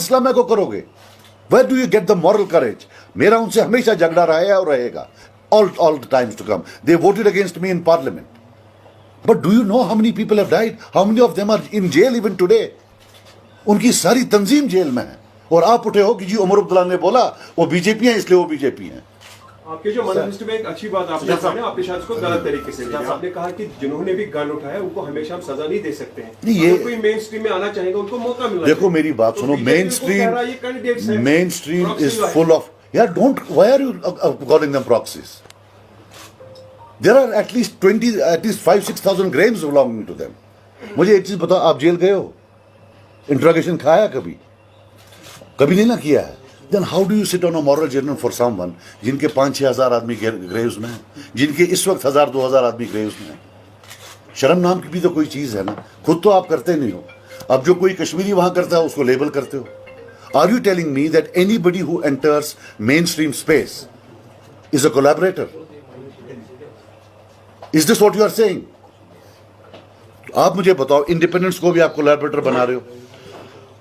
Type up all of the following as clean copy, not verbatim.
इस्लामिया को करोगे? Where do you get the moral courage? मेरा उनसे हमेशा झगड़ा रहा है और रहेगा, all the times to come. They voted against me in parliament. But do you know how many people have died? How many of them are in jail even today? उनकी सारी तंजीम जेल में है, और आप उठे हो कि जी उमर अब्दुल्ला ने बोला वो बीजेपी है इसलिए वो बीजेपी है। आपके जो मैनिफेस्टो में एक अच्छी बात आपने कहा ना, आपने शायद उसको गलत तरीके से लिया। आपने कहा कि जिन्होंने भी गन उठाया उनको हमेशा हम सजा नहीं दे सकते हैं। नहीं, ये कोई मेन स्ट्रीम में आना चाहेगा उनको मौका मिलना। देखो मेरी बात सुनो, mainstream is full of, यार don't, why are you calling them proxies? There are at least 5,000-6,000 graves belonging to them. मुझे एक चीज बताओ, आप जेल गए हो? इंट्रोगेशन खाया कभी? कभी नहीं ना किया है। Then how do you sit on a moral judgment for someone जिनके 5-6 हज़ार आदमी ग्रेव्स में हैं, जिनके इस वक्त 1,000-2,000 आदमी ग्रेव्स में हैं? शर्म नाम की भी तो कोई चीज़ है ना, खुद तो आप करते नहीं हो। अब जो कोई कश्मीरी वहाँ करता है उसको लेबल करते हो। Are you telling me that anybody who enters mainstream space is a collaborator? Is this what you are saying? आप मुझे बताओ, इंडिपेंडेंस को भी आप कोलैबोरेटर बना रहे हो।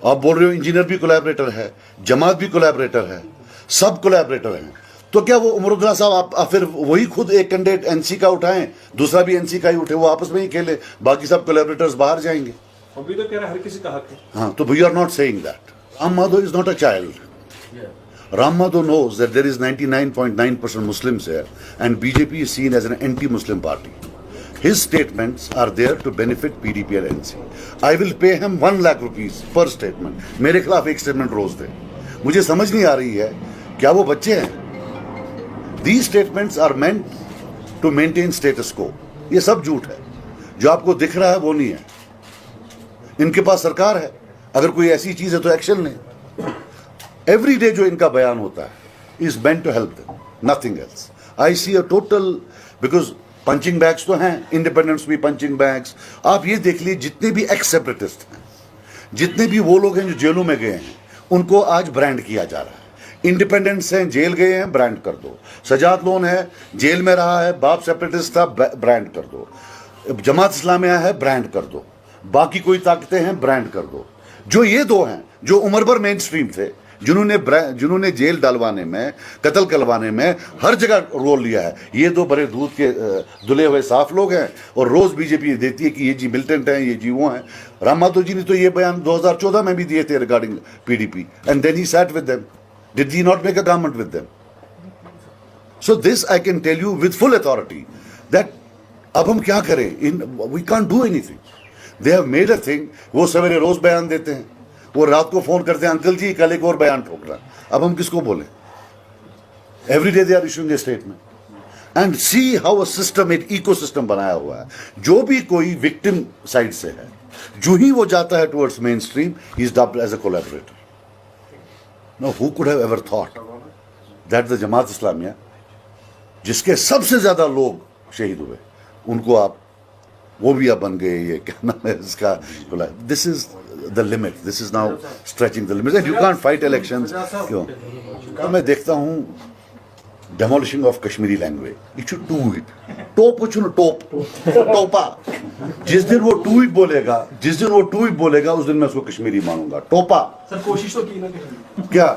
आप बोल रहे हो इंजीनियर भी कोलैबोरेटर है, जमात भी कोलैबोरेटर है, सब कोलैबोरेटर हैं। तो क्या वो उमर अब्दुल्ला साहब आप फिर वही खुद एक कैंडिडेट एनसी का उठाएं, दूसरा भी एनसी का ही उठे, वो आपस में ही खेले, बाकी सब कोलैबोरेटर्स बाहर जाएंगे? अभी तो कह रहा है हर किसी का हक है। हाँ, तो we are not saying that. Ram Madhav is not a child. Ram Madhav knows that there is 99.9% Muslims here and BJP is seen as an anti-Muslim party. His statements are there to benefit PDP and NC. I will pay him 1 lakh rupees per statement. मेरे खिलाफ एक statement रोज दे। मुझे समझ नहीं आ रही है, क्या वो बच्चे हैं? These statements are meant to maintain status quo. ये सब झूठ है, जो आपको दिख रहा है वो नहीं है। इनके पास सरकार है, अगर कोई ऐसी चीज है तो एक्शन लें। एवरी डे जो इनका बयान होता है is meant to help them, nothing else. I see a total, because punching bags तो हैं, इंडिपेंडेंस भी पंचिंग बैग्स। आप ये देख लीजिए, जितने भी एक्स सेपरेटिस्ट हैं, जितने भी वो लोग हैं जो जेलों में गए हैं, उनको आज ब्रांड किया जा रहा है। इंडिपेंडेंस हैं, जेल गए हैं, ब्रांड कर दो। सजाद लोन है, जेल में रहा है, बाप सेपरेटिस्ट था, ब्रांड कर दो। जमात इस्लामिया है, ब्रांड कर दो। बाकी कोई ताकतें हैं, ब्रांड कर दो। जो ये दो हैं जो उम्र भर मेन स्ट्रीम थे, जिन्होंने जेल डालवाने में, कत्ल करवाने में हर जगह रोल लिया है, ये दो बड़े दूध के धुले हुए साफ लोग हैं। और रोज बीजेपी देती है कि ये जी मिलिटेंट हैं, ये जी वो हैं। राम माधव जी ने तो ये बयान 2014 में भी दिए थे regarding PDP, and then he sat with them. Did he not make a government with them? So this I can tell you with full authority that अब हम क्या करें, we can't do anything. They have made a thing. वो सवेरे रोज बयान देते हैं, वो रात को फोन करते हैं, अंकल जी कल एक और बयान ठोक रहा। अब हम किसको बोले? Every day they are issuing a statement. And see how a system, एक इकोसिस्टम बनाया हुआ है। जो भी कोई विक्टिम साइड से है, जो ही वो जाता है towards mainstream, he is dubbed as a collaborator. No, who could have ever thought that the Jamaat Islamia, जिसके सबसे ज्यादा लोग शहीद हुए, उनको आप वो भी अब बन गए, ये क्या नाम है इसका? This is the limit, this is now stretching the limit, and you can't fight elections. क्यों? तो मैं देखता हूँ demolishing of Kashmiri language, you should do it. टोप टोपा। जिस दिन वो टू इट बोलेगा, उस दिन मैं उसको कश्मीरी मानूंगा। टोपा। सर कोशिश तो की ना क्या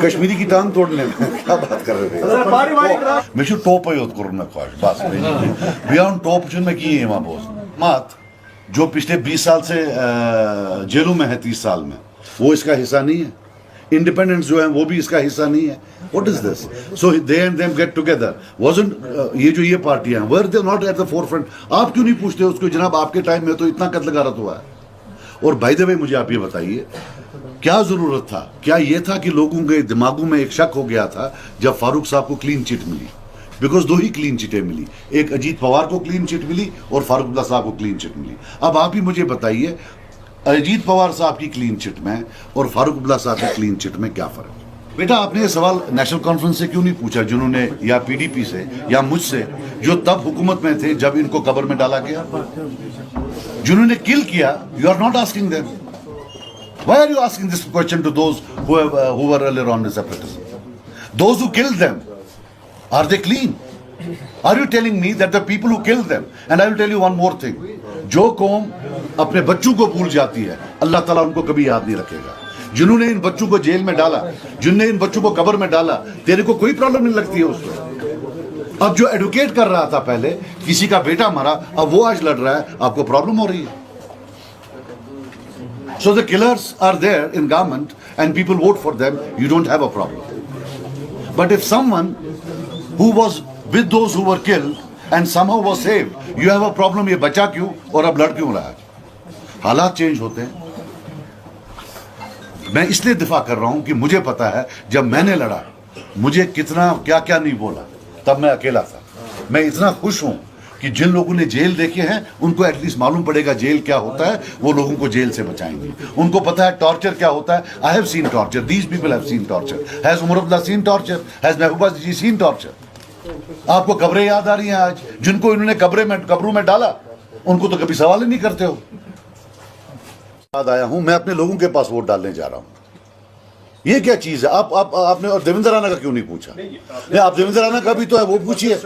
कश्मीरी की टांग तोड़ने में? क्या बात कर रहे थे? मैं शुड टोप करूँ ख्वाहिश बस बियॉन्ड टोप मैं की वहाँ बोस मात। जो पिछले 20 साल से जेलों में है, 30 साल में, वो इसका हिस्सा नहीं है। इंडिपेंडेंस जो है वो भी इसका हिस्सा नहीं है। What is this? So they and them get together. Wasn't ये जो ये पार्टियां, were they not at the forefront? आप क्यों नहीं पूछते उसको, जनाब आपके टाइम में तो इतना कत्ल गारत हुआ है। और बाय द वे मुझे आप ये बताइए, क्या जरूरत था? क्या ये था कि लोगों के दिमागों में एक शक हो गया था जब फारूक साहब को क्लीन चिट मिली? बिकॉज 2 ही क्लीन चिटें मिली, एक अजीत पवार को क्लीन चिट मिली और फारूक अब्दुल्ला साहब को क्लीन चिट मिली। अब आप ही मुझे बताइए, अजीत पवार साहब की क्लीन चिट में और फारूक अब्दुल्ला साहब की क्लीन चिट में क्या फर्क है? बेटा, आपने ये सवाल नेशनल कॉन्फ्रेंस से क्यों नहीं पूछा, जिन्होंने, या पीडीपी से या मुझसे, जो तब हुकूमत में थे जब इनको कब्र में डाला गया? जिन्होंने किल किया, you are not asking them. Why are you asking this question to those who were earlier on the separatism? Those who killed them, are they clean? Are you telling me that the people who killed them? And I will tell you one more thing. जो कौम अपने बच्चों को भूल जाती है, अल्लाह ताला उनको कभी याद नहीं रखेगा। जिन्होंने इन बच्चों को जेल में डाला, जिनने इन बच्चों को कब्र में डाला, तेरे को कोई प्रॉब्लम नहीं लगती है उसको? अब जो एडवोकेट कर रहा था पहले, किसी का बेटा मरा, अब वो आज लड़ रहा है, आपको प्रॉब्लम हो रही है? So the killers are there in government and people vote for them, you don't have a problem. But if someone who was with those who were killed and somehow was saved, you have a problem, ये बचा क्यों और अब लड़ क्यों रहा है? हालात चेंज होते हैं। मैं इसलिए दिफा कर रहा हूं कि मुझे पता है जब मैंने लड़ा, मुझे कितना क्या क्या नहीं बोला, तब मैं अकेला था। मैं इतना खुश हूं कि जिन लोगों ने जेल देखे हैं उनको एटलीस्ट मालूम पड़ेगा जेल क्या होता है, वो लोगों को जेल से बचाएंगे। उनको पता है टॉर्चर क्या होता है। I have seen torture, these people have seen torture. Has Omar Abdullah seen torture? Has Mehbooba ji seen torture? आपको कब्रें याद आ रही हैं आज? जिनको इन्होंने कब्रों में डाला, उनको तो कभी सवाल ही नहीं करते हो। याद आया हूं, मैं अपने लोगों के पास वोट डालने जा रहा हूं। ये क्या चीज है? आपने और देवेंद्र राणा का क्यों नहीं पूछा? नहीं, आप देवेंद्र राणा का भी तो है, वो पूछिए।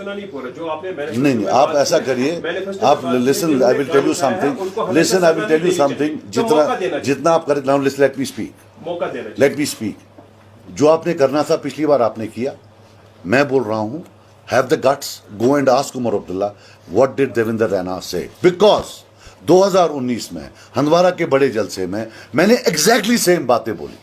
नहीं, आप ऐसा करिए, आप listen, I will tell you something, listen, I will tell you something, जितना आप करें। Now listen, let me speak, let me speak. जो आपने करना था पिछली बार आपने किया। मैं बोल रहा हूं, have the guts, go and ask Omar Abdullah what did Devendra Rana say, because 2019 में हंदवाड़ा के बड़े जलसे में मैंने एग्जैक्टली सेम बातें बोली।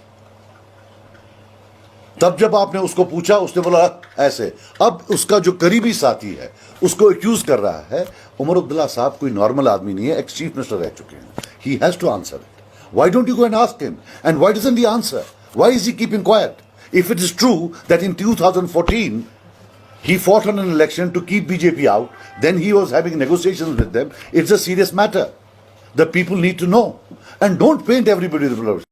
तब जब आपने उसको पूछा, उसने बोला ऐसे। अब उसका जो करीबी साथी है उसको एक्यूज कर रहा है। उमर अब्दुल्ला साहब कोई नॉर्मल आदमी नहीं है, एक्स चीफ मिनिस्टर रह चुके हैं। He has to answer it. Why don't you go and ask him? And why doesn't he answer? Why is he keeping quiet? If it is true that in 2014 he fought on an election to keep BJP out, then he was having negotiations with them, it's a serious matter. The people need to know. And don't paint everybody with the